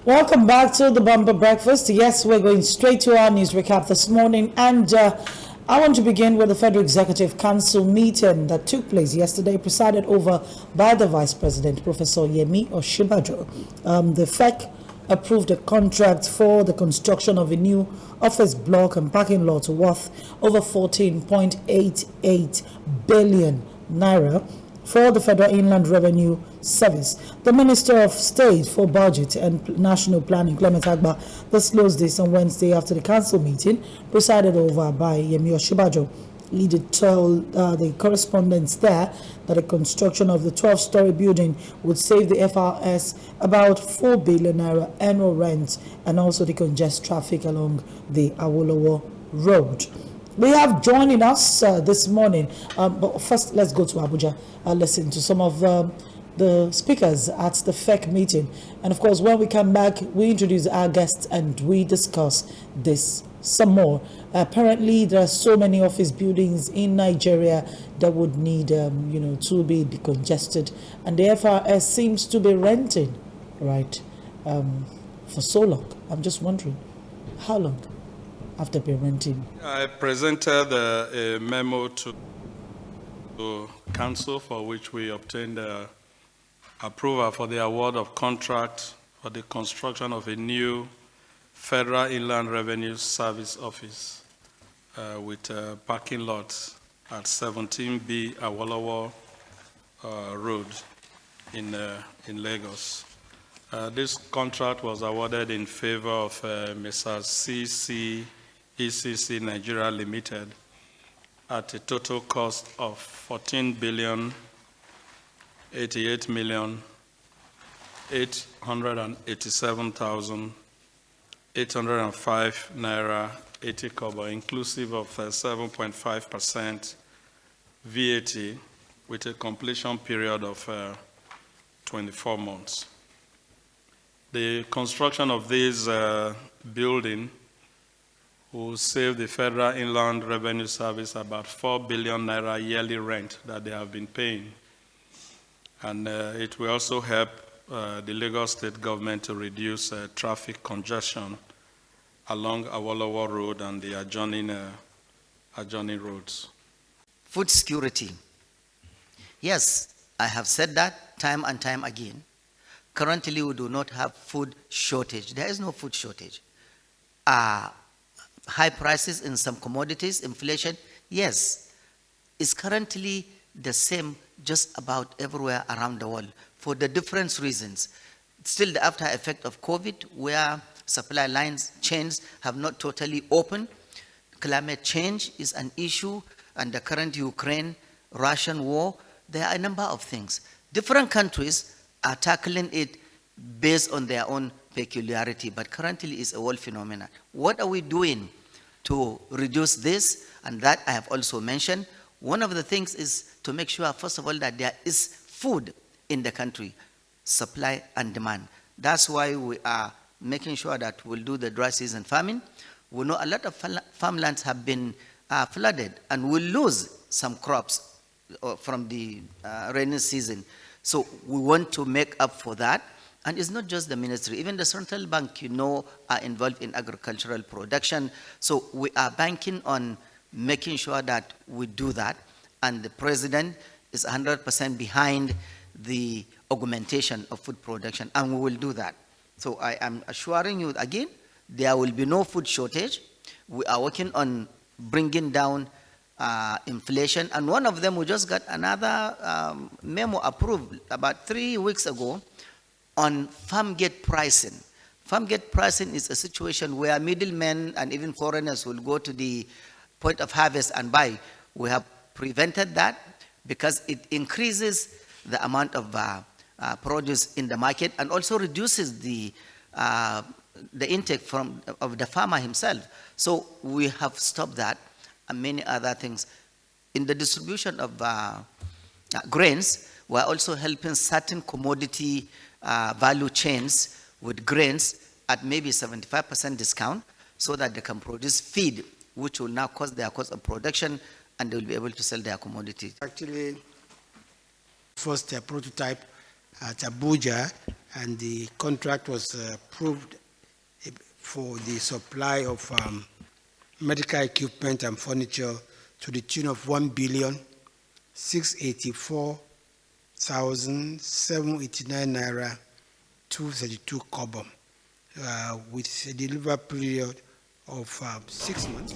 Welcome back to the Bumper Breakfast. Yes, we're going straight to our news recap this morning, and I want to begin with the Federal Executive Council meeting that took place yesterday, presided over by the Vice President, Professor Yemi Osinbajo. The FEC approved a contract for the construction of a new office block and parking lot worth over 14.88 billion naira for the Federal Inland Revenue Service. The Minister of State for Budget and National Planning, Clement Agba, disclosed this on Wednesday after the council meeting presided over by Yemi Osinbajo. He did tell the correspondents there that the construction of the 12-story building would save the FRS about 4 billion naira annual rent and also decongest traffic along the Awolowo Road. We have joining us this morning, but first let's go to Abuja and listen to some of the speakers at the FEC meeting. And of course, when we come back, we introduce our guests and we discuss this some more. Apparently, there are so many office buildings in Nigeria that would need, to be decongested, and the FRS seems to be renting, right, for so long. I'm just wondering, how long after been renting? I presented a memo to council for which we obtained approval for the award of contract for the construction of a new Federal Inland Revenue Service office with parking lots at 17B Awolowo Road in Lagos. This contract was awarded in favor of Mrs. ECC Nigeria Limited at a total cost of 14,888,805 naira 80 kobo, inclusive of 7.5% VAT, with a completion period of 24 months. The construction of this building will save the Federal Inland Revenue Service about 4 billion naira yearly rent that they have been paying. And it will also help the Lagos State government to reduce traffic congestion along Awolowo Road and the adjoining roads. Food security. Yes, I have said that time and time again. Currently, we do not have food shortage. There is no food shortage. High prices in some commodities, inflation, yes, is currently the same just about everywhere around the world for the different reasons. Still the after effect of COVID, where supply lines, chains have not totally opened. Climate change is an issue, and the current Ukraine-Russian war. There are a number of things. Different countries are tackling it based on their own peculiarity, but currently it's a world phenomenon. What are we doing to reduce this? And that I have also mentioned. One of the things is to make sure, first of all, that there is food in the country, supply and demand. That's why we are making sure that we'll do the dry season farming. We know a lot of farmlands have been flooded, and we'll lose some crops from the rainy season. So we want to make up for that. And it's not just the ministry, even the central bank, are involved in agricultural production. So we are banking on making sure that we do that. And the president is 100% behind the augmentation of food production, and we will do that. So I am assuring you again, there will be no food shortage. We are working on bringing down inflation. And one of them, we just got another memo approved about 3 weeks ago on farm gate pricing. Farm gate pricing is a situation where middlemen and even foreigners will go to the point of harvest and buy. We have prevented that because it increases the amount of produce in the market and also reduces the intake of the farmer himself. So we have stopped that and many other things. In the distribution of grains, we're also helping certain commodity value chains with grains at maybe 75% discount so that they can produce feed, which will now cost their cost of production, and they will be able to sell their commodity. Actually, first prototype at Abuja, and the contract was approved for the supply of medical equipment and furniture to the tune of 1,684,789 naira 232 kobo, with a delivery period of 6 months.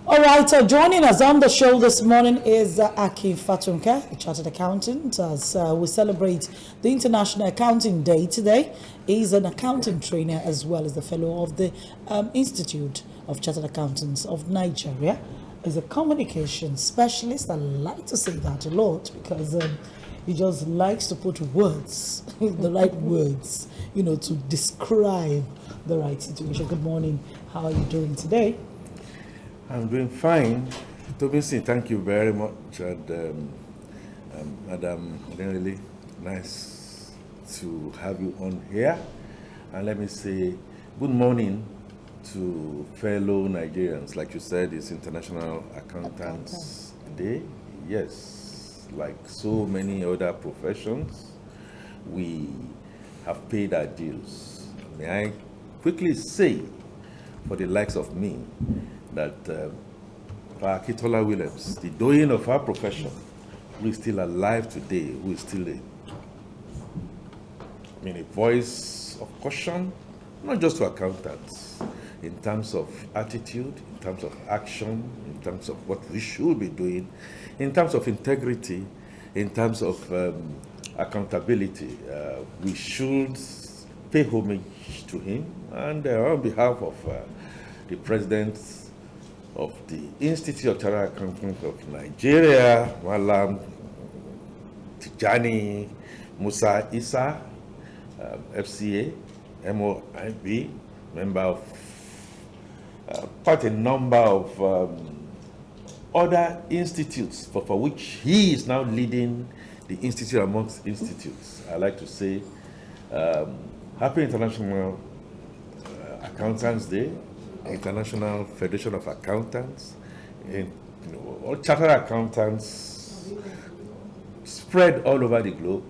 All right, joining us on the show this morning is Aki Fatunke, a chartered accountant, as we celebrate the International Accounting Day today. He's an accounting trainer as well as the fellow of the Institute of Chartered Accountants of Nigeria. He's a communication specialist. I like to say that a lot because he just likes to put words, the right words, to describe the right situation. Good morning. How are you doing today? I'm doing fine. Tobisi, thank you very much. And Madam, really nice to have you on here. And let me say good morning to fellow Nigerians. Like you said, it's International Accountants Day. Yes, like so many other professions, we have paid our dues. May I quickly say, for the likes of me, that Akitola Williams, the doyen of our profession, who is still alive today, who is still a voice of caution, not just to accountants, in terms of attitude, in terms of action, in terms of what we should be doing, in terms of integrity, in terms of accountability. We should pay homage to him, and on behalf of the President of the Institute of Chartered Accountants of Nigeria, Malam Tijani Musa Isa, FCA, MOIB, member of quite a number of other institutes for which he is now leading the institute amongst institutes. I like to say, Happy International Accountants Day, International Federation of Accountants, all chartered accountants spread all over the globe.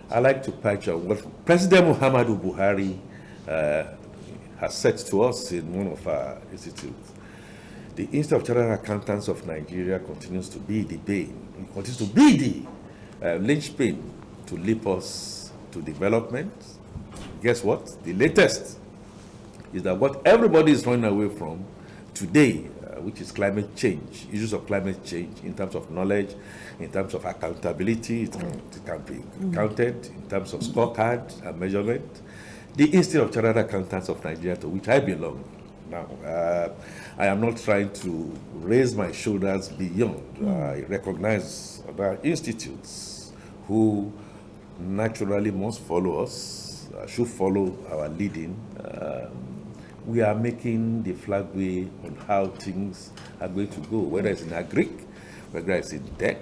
I like to patch on what President Muhammadu Buhari has said to us in one of our institutes. The Institute of Chartered Accountants of Nigeria continues to be the bane, continues to be the linchpin to lead us to development. Guess what? The latest is that what everybody is running away from today, which is climate change, issues of climate change in terms of knowledge, in terms of accountability, it can be counted in terms of scorecard and measurement. The Institute of Chartered Accountants of Nigeria, to which I belong. Now, I am not trying to raise my shoulders beyond. I recognize other institutes who naturally must follow us, should follow our leading. We are making the flagway on how things are going to go, whether it's in agric, whether it's in tech,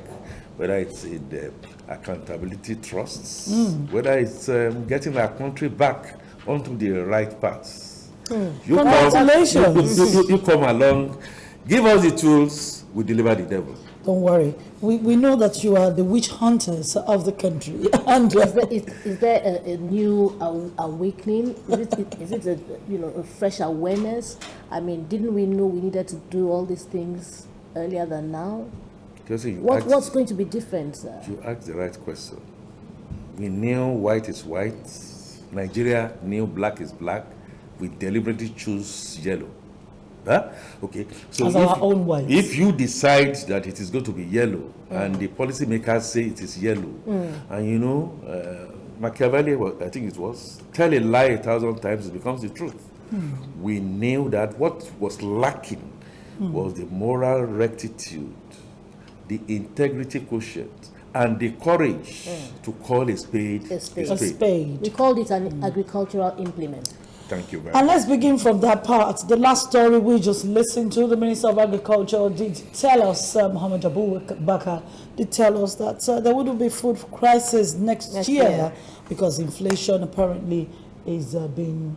whether it's in the accountability trusts, whether it's getting our country back onto the right path. Congratulations. You come along, give us the tools, we deliver the devil. Don't worry. We know that you are the witch hunters of the country. And Is there a new awakening? Is it a fresh awareness? I mean, didn't we know we needed to do all these things earlier than now? What's going to be different, sir? You asked the right question. We knew white is white. Nigeria knew black is black. We deliberately choose yellow. Huh? Okay. So as our own white. If you decide that it is going to be yellow, and the policymakers say it is yellow, and Machiavelli, I think it was, tell a lie 1,000 times, it becomes the truth. We knew that what was lacking was the moral rectitude, the integrity quotient, and the courage to call a spade a spade. We called it an agricultural implement. Thank you very And much. let's begin from that part. The last story we just listened to, the Minister of Agriculture did tell us, Mohamed Abubakar did tell us that there wouldn't be food crisis next year because inflation apparently is being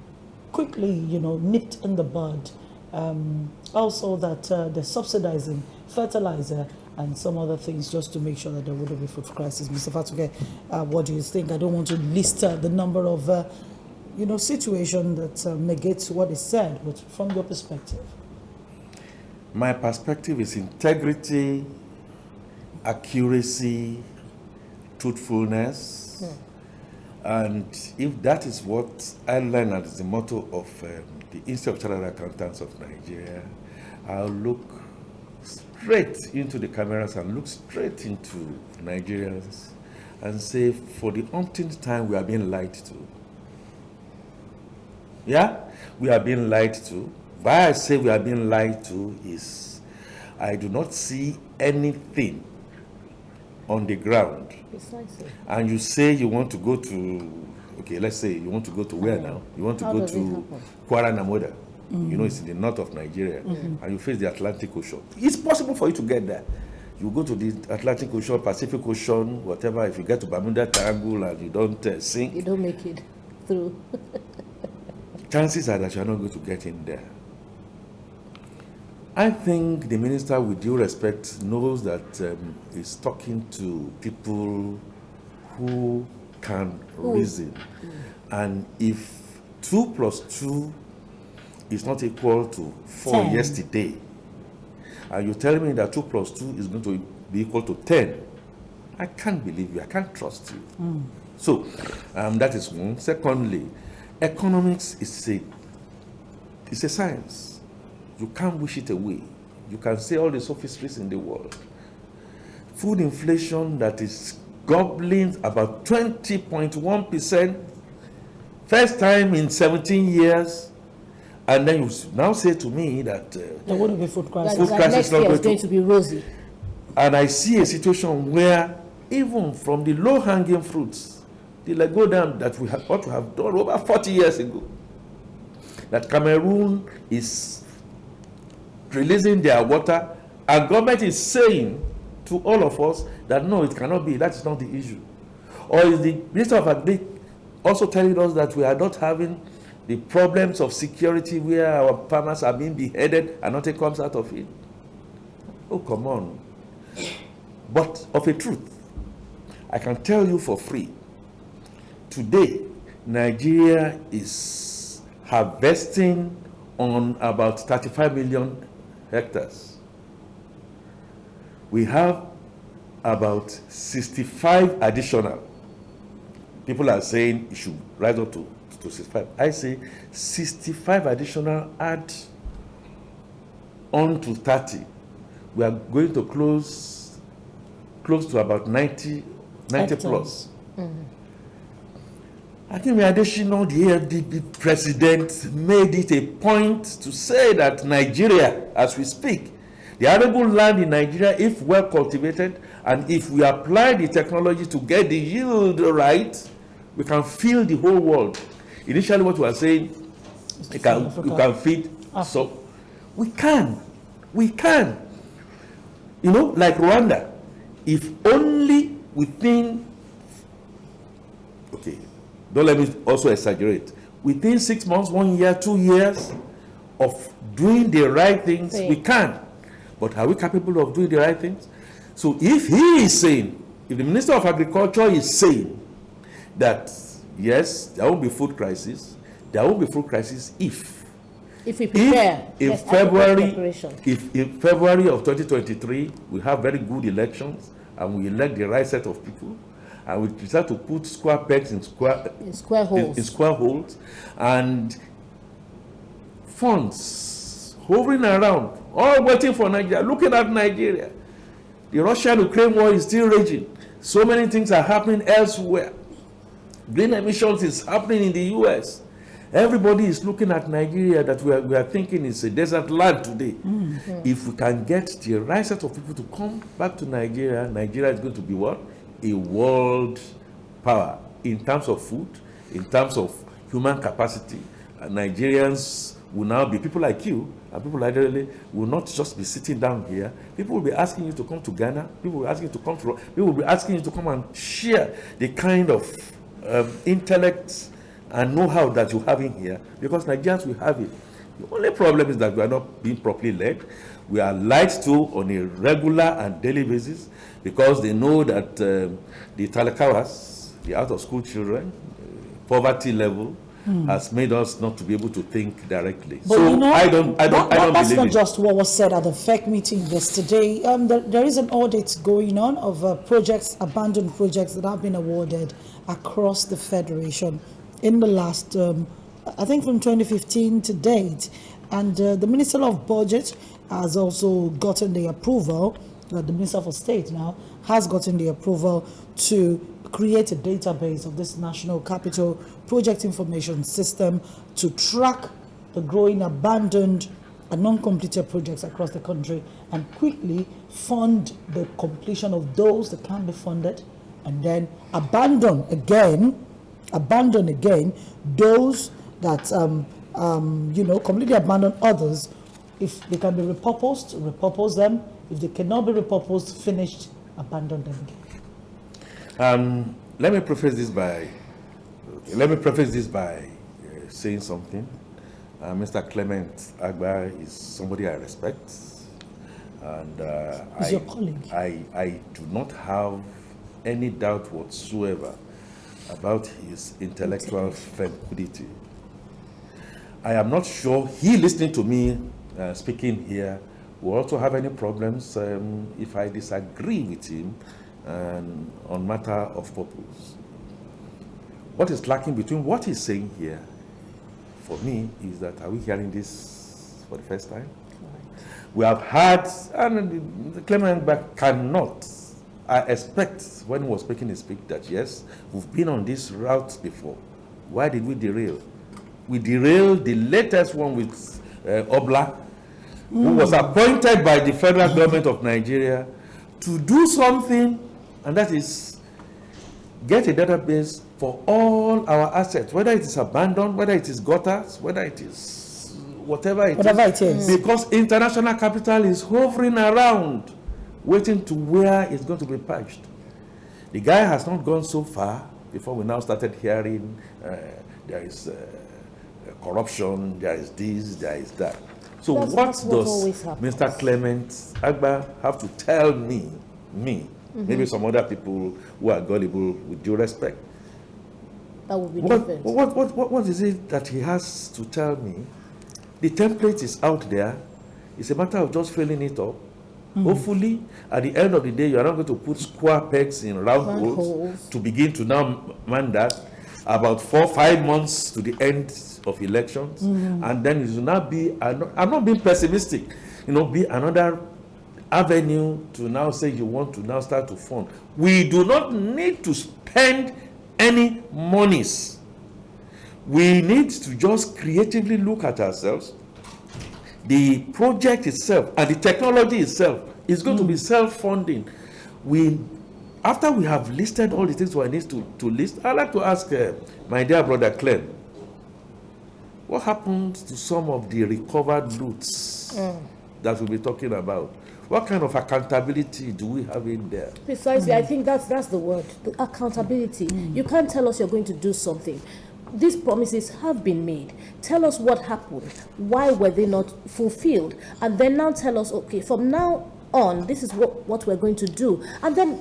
quickly, nipped in the bud. Also that they're subsidizing fertilizer and some other things just to make sure that there wouldn't be food crisis. Mr. Fatuke, what do you think? I don't want to list the number of situation that negates what is said, but from your perspective. My perspective is integrity, accuracy, truthfulness. And if that is what I learned as the motto of the Institute of Chartered Accountants of Nigeria, I'll look straight into the cameras and look straight into Nigerians and say, for the umpteenth time, we are being lied to. Yeah, we are being lied to. Why I say we are being lied to is I do not see anything on the ground. Precisely. And you say you want to go to, okay, let's say you want to go to where now? You want to How go does it to happen? Kwara Namoda. You know, it's in the north of Nigeria, and you face the Atlantic Ocean. It's possible for you to get there. You go to the Atlantic Ocean, Pacific Ocean, whatever. If you get to Bermuda Triangle and you don't sink, You don't make it through. chances are that you're not going to get in there. I think the minister, with due respect, knows that he's talking to people who can reason. And if 2 plus 2 is not equal to 4 10. yesterday, and you're telling me that 2 plus 2 is going to be equal to 10, I can't believe you. I can't trust you. So that is one. Secondly, economics is a science. You can't wish it away. You can say all the sophistries in the world. Food inflation that is gobbling about 20.1%, first time in 17 years, and then you now say to me that There wouldn't be food crisis. Food That crisis next is not year is going going to be rosy. and I see a situation where even from the low-hanging fruits, the Lego Dam that we ought to have done over 40 years ago, that Cameroon is releasing their water, and government is saying to all of us that no, it cannot be, that is not the issue. Or is the Minister of Agri also telling us that we are not having the problems of security where our farmers are being beheaded and nothing comes out of it? Oh, come on. But of a truth, I can tell you for free, today, Nigeria is harvesting on about 35 million hectares. We have about 65 additional. People are saying it should rise up to 65. I say 65 additional add on to 30. We are going to close to about 90 plus. I think Adesina, the AFDP president, made it a point to say that Nigeria, as we speak, the arable land in Nigeria, if well cultivated, and if we apply the technology to get the yield right, we can feed the whole world. Initially, what we were saying, you can feed. So we can. You know, like Rwanda, if only within, okay, don't let me also exaggerate, within 6 months, 1 year, 2 years of doing the right things, we can. But are we capable of doing the right things? So if he is saying, if the Minister of Agriculture is saying that, yes, there won't be food crisis, there won't be food crisis if we prepare. in February of 2023, we have very good elections and we elect the right set of people, and we decide to put square pegs in square holes, and funds hovering around, all waiting for Nigeria, looking at Nigeria. The Russian-Ukraine war is still raging. So many things are happening elsewhere. Green emissions is happening in the US. Everybody is looking at Nigeria that we are thinking is a desert land today. If we can get the right set of people to come back to Nigeria, Nigeria is going to be what? A world power in terms of food, in terms of human capacity. Nigerians will now be people like you, and people like Adele will not just be sitting down here. People will be asking you to come to Ghana. People will be asking you to come to. People will be asking you to come and share the kind of intellect and know-how that you have in here, because Nigerians will have it. The only problem is that we are not being properly led. We are lied to on a regular and daily basis because they know that the Talakawas, the out-of-school children, poverty level has made us not to be able to think directly. But so you know, I don't that's believe not it. just what was said at the FEC meeting yesterday. There is an audit going on of projects, abandoned projects that have been awarded across the Federation in the last, I think from 2015 to date. And the Minister of Budget has also gotten the approval, the Minister for State now has gotten the approval to create a database of this National Capital Project Information System to track the growing abandoned and non-completed projects across the country and quickly fund the completion of those that can be funded, and then abandon again those that completely abandon others. If they can be repurpose them. If they cannot be repurposed, finished, abandon them again. Let me preface this by saying something. Mr. Clement Agba is somebody I respect, and He's your colleague. I do not have any doubt whatsoever about his intellectual fecundity. I am not sure he listening to me speaking here will also have any problems if I disagree with him on matter of purpose. What is lacking between what he's saying here, for me, is that are we hearing this for the first time? We have had, and Clement Agba cannot. I expect when he was speaking his speech that yes, we've been on this route before. Why did we derail? We derailed the latest one with Obla, who was appointed by the federal government of Nigeria to do something, and that is get a database for all our assets, whether it is abandoned, whether it is gutters, whether it is whatever it is. Because international capital is hovering around, waiting to where it's going to be patched. The guy has not gone so far before we now started hearing there is corruption, there is this, there is that. So what does Mr. Clement Agba have to tell me, maybe some other people who are gullible, with due respect? That would be different. What is it that he has to tell me? The template is out there. It's a matter of just filling it up. Hopefully, at the end of the day, you are not going to put square pegs in round holes to begin to now man that about 4-5 months to the end of elections, and then it will not be. I'm not being pessimistic, be another avenue to now say you want to now start to fund. We do not need to spend any monies. We need to just creatively look at ourselves. The project itself and the technology itself is going to be self-funding. After we have listed all the things we need to list, I'd like to ask my dear brother Clem, what happened to some of the recovered loots that we'll be talking about? What kind of accountability do we have in there? Precisely, I think that's the word, the accountability. You can't tell us you're going to do something. These promises have been made. Tell us what happened. Why were they not fulfilled? And then now tell us, okay, from now on, this is what we're going to do. And then,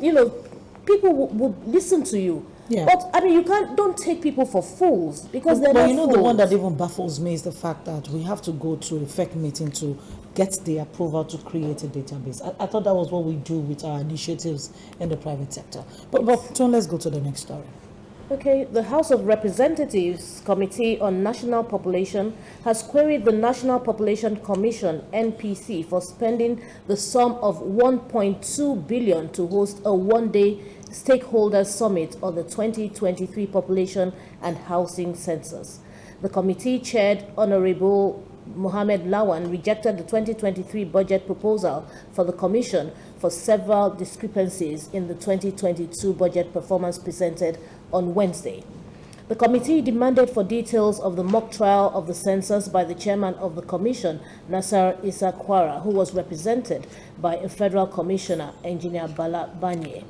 people would listen to you. Yeah. But, you don't take people for fools, because they're not fools. The one that even baffles me is the fact that we have to go to a FEC meeting to get the approval to create a database. I thought that was what we do with our initiatives in the private sector. But Tom, let's go to the next story. Okay, the House of Representatives Committee on National Population has queried the National Population Commission, NPC, for spending the sum of 1.2 billion to host a one-day stakeholders summit on the 2023 Population and Housing Census. The committee chaired Honorable Mohammed Lawan rejected the 2023 budget proposal for the commission for several discrepancies in the 2022 budget performance presented on Wednesday. The committee demanded for details of the mock trial of the census by the chairman of the commission, Nasser Issa Kwara, who was represented by a federal commissioner, Engineer Bala Banye.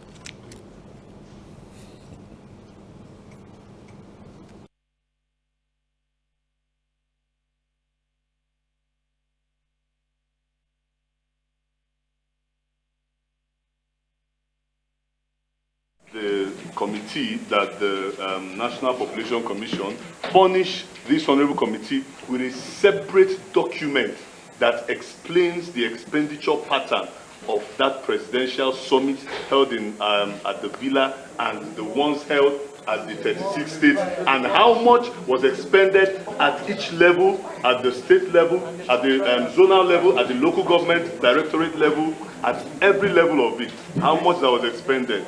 committee that the National Population Commission furnish this honorable committee with a separate document that explains the expenditure pattern of that presidential summit held in at the Villa and the ones held at the 36 states, and how much was expended at each level, at the state level, at the zonal level, at the local government directorate level, at every level of it, how much that was expended.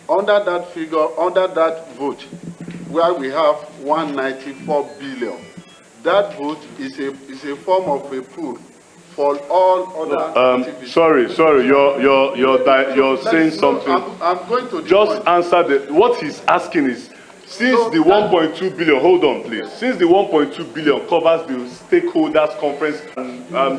Under that figure, under that vote, where we have 194 billion, that vote is a form of a pool for all other activities. Sorry, you're saying something. I'm going to just answer what he's asking is, since so the 1.2 billion, hold on please, since the 1.2 billion covers the stakeholders conference,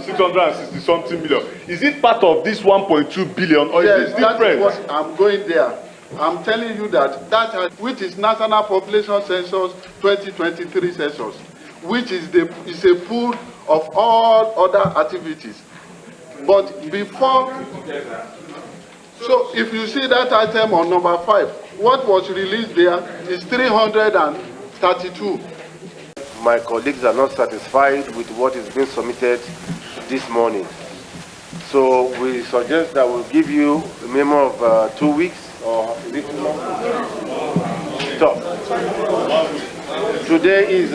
660 something million, is it part of this 1.2 billion or yes, is it different? That is what I'm going there. I'm telling you that which is National Population Census 2023 census, which is a pool of all other activities. But before, so if you see that item on number 5, what was released there is 332. My colleagues are not satisfied with what is being submitted this morning. So we suggest that we'll give you a minimum of 2 weeks or a bit more. So today is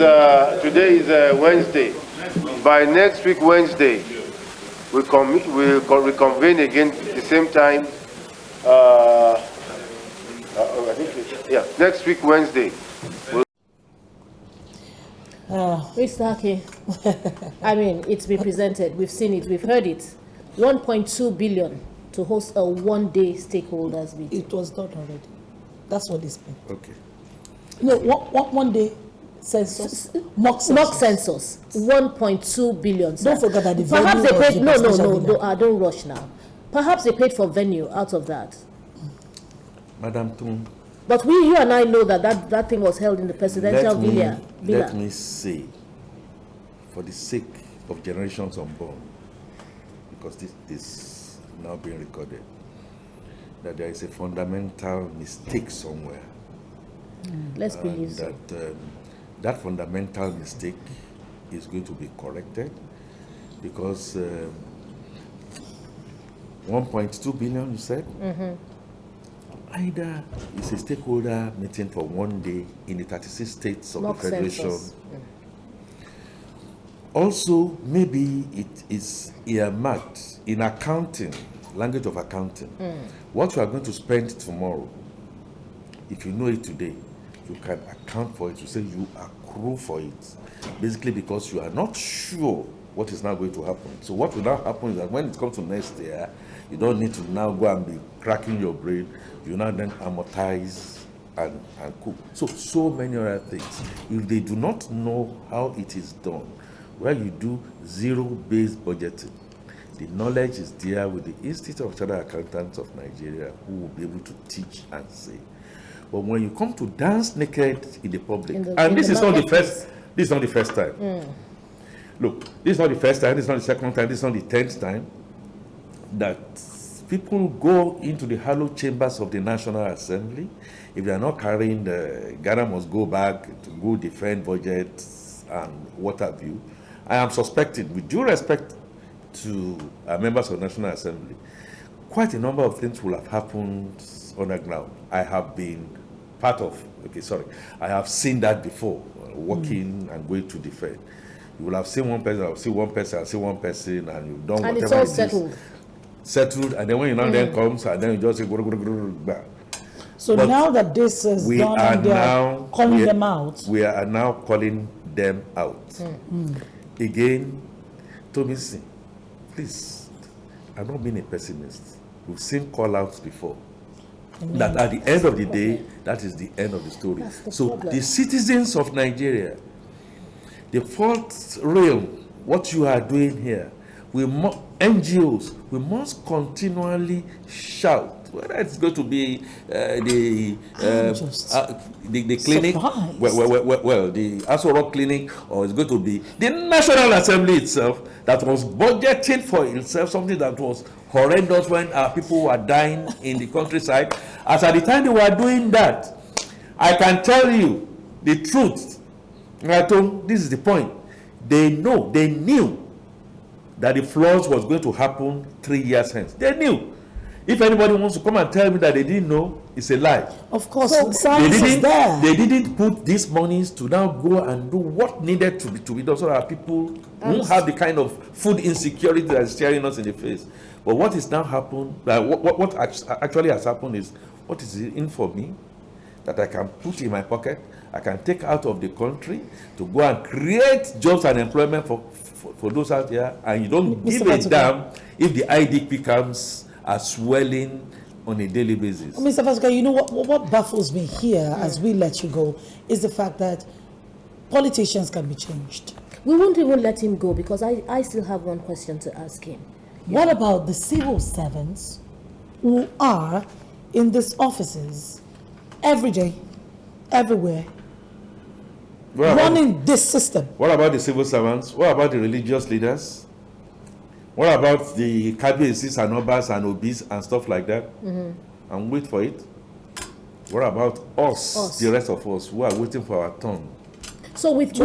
Wednesday. By next week Wednesday, we'll reconvene again at the same time. I think next week Wednesday. Mr. Aki, I mean, it's been presented. We've seen it. We've heard it. 1.2 billion to host a one-day stakeholders meeting. It was done already. That's what it's been. Okay. No, one day census, mock census, 1.2 billion. Don't forget that the perhaps venue they paid. No, don't rush now. Perhaps they paid for venue out of that. Madam Tung. But you and I know that thing was held in the presidential villa. Let me say, for the sake of generations unborn, because this is now being recorded, that there is a fundamental mistake somewhere. Let's believe so. That fundamental mistake is going to be corrected, because 1.2 billion, you said? Either it's a stakeholder meeting for one day in the 36 states of the Federation. Also, maybe it is earmarked in accounting, language of accounting. What you are going to spend tomorrow, if you know it today, you can account for it. You say you accrue for it. Basically because you are not sure what is now going to happen. So what will now happen is that when it comes to next year, you don't need to now go and be cracking your brain. You now then amortize and cook. So many other things. If they do not know how it is done, where you do zero-based budgeting, the knowledge is there with the Institute of Chartered Accountants of Nigeria, who will be able to teach and say. But when you come to dance naked in the public, and this is not the first time. Look, this is not the first time, this is not the second time, this is not the 10th time that people go into the hallowed chambers of the National Assembly. If they are not carrying the Ghana must go back to go defend budgets and what have you. I am suspecting, with due respect to members of the National Assembly, quite a number of things will have happened on the ground. I have been part of, I have seen that before, working and going to defend. You will have seen one person, I'll see one person, I'll see one person, and you've done and whatever it's all it is. Settled, and then when you now then comes, and then you just say, so but now that this is done and they are calling them out. We are now calling them out. Again, Tomisi, please, I'm not being a pessimist. We've seen call-outs before. That at the end of the day, that is the end of the story. So the citizens of Nigeria, the fourth realm, what you are doing here, NGOs, we must continually shout, whether it's going to be the clinic, well, the Aso Rock clinic, or it's going to be the National Assembly itself that was budgeted for itself, something that was horrendous when our people were dying in the countryside. As at the time they were doing that, I can tell you the truth. This is the point. They knew that the floods was going to happen 3 years hence. They knew. If anybody wants to come and tell me that they didn't know, it's a lie. Of course, science is there. They didn't put these monies to now go and do what needed to be done so that people won't have the kind of food insecurity that is staring us in the face. But what is now happened, what actually has happened is, what is in for me that I can put in my pocket, I can take out of the country to go and create jobs and employment for those out there, and you don't give a damn if the IDP comes as swelling on a daily basis. Mr. Fasuka, you know what baffles me here as we let you go is the fact that politicians can be changed. We won't even let him go because I still have one question to ask him. What about the civil servants who are in these offices every day, everywhere, running this system? What about the civil servants? What about the religious leaders? What about the KBACs and obas and obis and stuff like that? And wait for it. What about us, the rest of us who are waiting for our turn? So to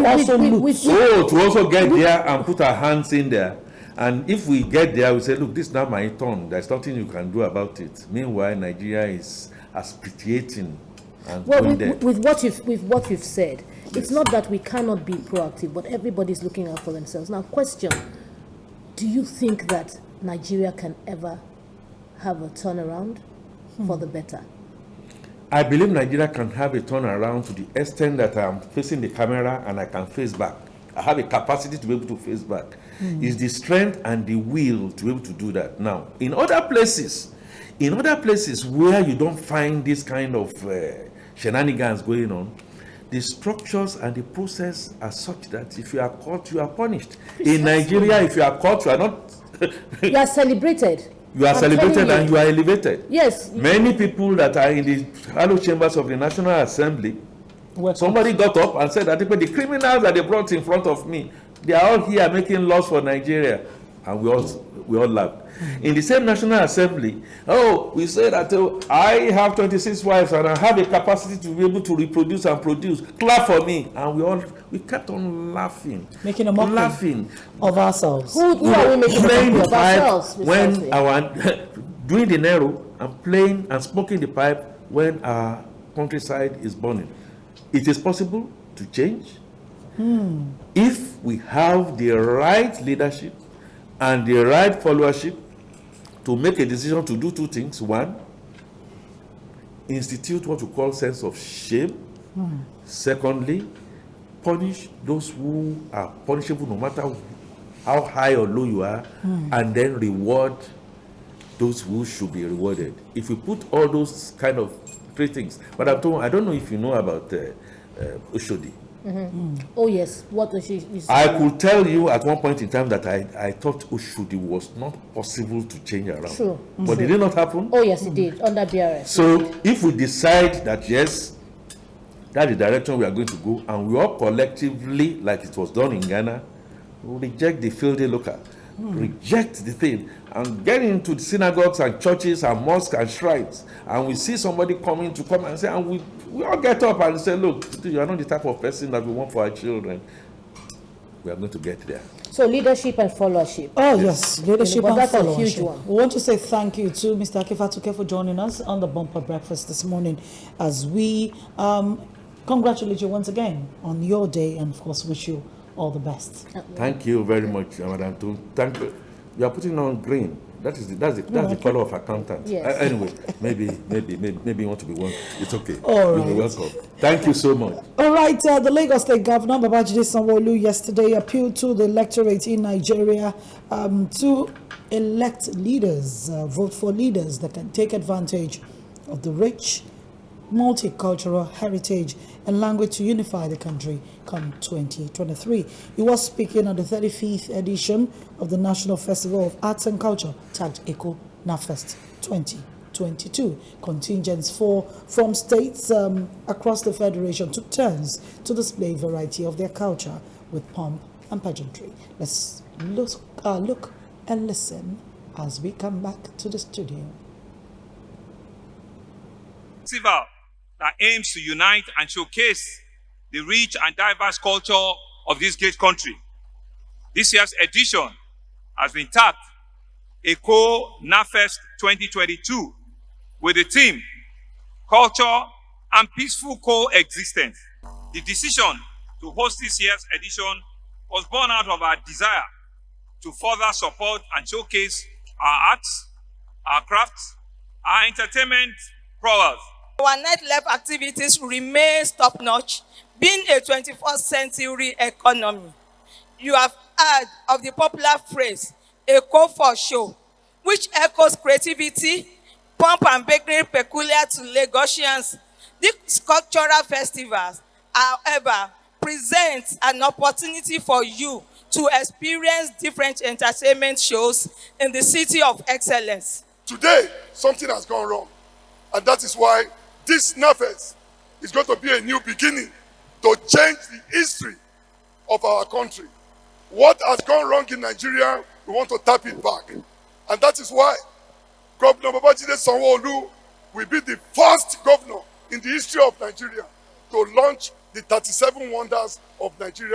also get there and put our hands in there. And if we get there, we say, look, this is not my turn. There's nothing you can do about it. Meanwhile, Nigeria is asphyxiating and going there. With what you've said, it's not that we cannot be proactive, but everybody's looking out for themselves. Now, question. Do you think that Nigeria can ever have a turnaround for the better? I believe Nigeria can have a turnaround to the extent that I'm facing the camera and I can face back. I have a capacity to be able to face back. It's the strength and the will to be able to do that. Now, in other places where you don't find this kind of shenanigans going on, the structures and the process are such that if you are caught, you are punished. In Nigeria, if you are caught, you are not. You are celebrated. You are celebrated and you are elevated. Yes. Many people that are in the hollow chambers of the National Assembly, somebody got up and said that the criminals that they brought in front of me, they are all here making laws for Nigeria. And we all laughed. In the same National Assembly, we say that I have 26 wives and I have a capacity to be able to reproduce and produce. Clap for me. And we kept on laughing. Making a mockery of ourselves. Who are we making a mockery of ourselves? When doing the Nero and playing and smoking the pipe when our countryside is burning. It is possible to change if we have the right leadership and the right followership to make a decision to do two things. One, institute what we call sense of shame. Secondly, punish those who are punishable no matter how high or low you are, and then reward those who should be rewarded. If we put all those kind of three things, but I don't know if you know about Oshodi. Oh yes, what Oshodi? I could tell you at one point in time that I thought Oshodi was not possible to change around. True. But did it not happen? Oh yes, it did, under BRS. So if we decide that yes, that's the direction we are going to go, and we all collectively, like it was done in Ghana, reject the filthy local, reject the thing, and get into the synagogues and churches and mosques and shrines, and we see somebody come and say, and we all get up and say, look, you are not the type of person that we want for our children. We are going to get there. So leadership and followership. Oh yes, leadership and that's followership. a huge one. We want to say thank you to Mr. Akifatuke for joining us on the Bumper Breakfast this morning as we congratulate you once again on your day and of course wish you all the best. Thank you very much, Madam. Thank you. You are putting on green. That's the color of accountant. Yes. Anyway, maybe you want to be one. It's okay. All You're welcome. Thank you so much. All right, the Lagos State Governor Babajide Sanwo-Olu yesterday appealed to the electorate in Nigeria to elect leaders, vote for leaders that can take advantage of the rich multicultural heritage and language to unify the country come 2023. He was speaking at the 35th edition of the National Festival of Arts and Culture, tagged ECO NAFest 2022. Contingents from states across the Federation took turns to display a variety of their culture with pomp and pageantry. Let's look and listen as we come back to the studio. Festival that aims to unite and showcase the rich and diverse culture of this great country. This year's edition has been tagged ECO NAFest 2022 with the theme Culture and Peaceful Coexistence. The decision to host this year's edition was born out of our desire to further support and showcase our arts, our crafts, our entertainment prowess. Our nightlife activities remain top-notch, being a 21st century economy. You have heard of the popular phrase, "Eco for show," which echoes creativity, pomp and bakery peculiar to Lagosians. These cultural festivals, however, present an opportunity for you to experience different entertainment shows in the city of excellence. Today, something has gone wrong, and that is why this NAFest is going to be a new beginning to change the history of our country. What has gone wrong in Nigeria, we want to tap it back. And that is why Governor Babajide Sanwo-Olu will be the first governor in the history of Nigeria to launch the 37 Wonders of Nigeria.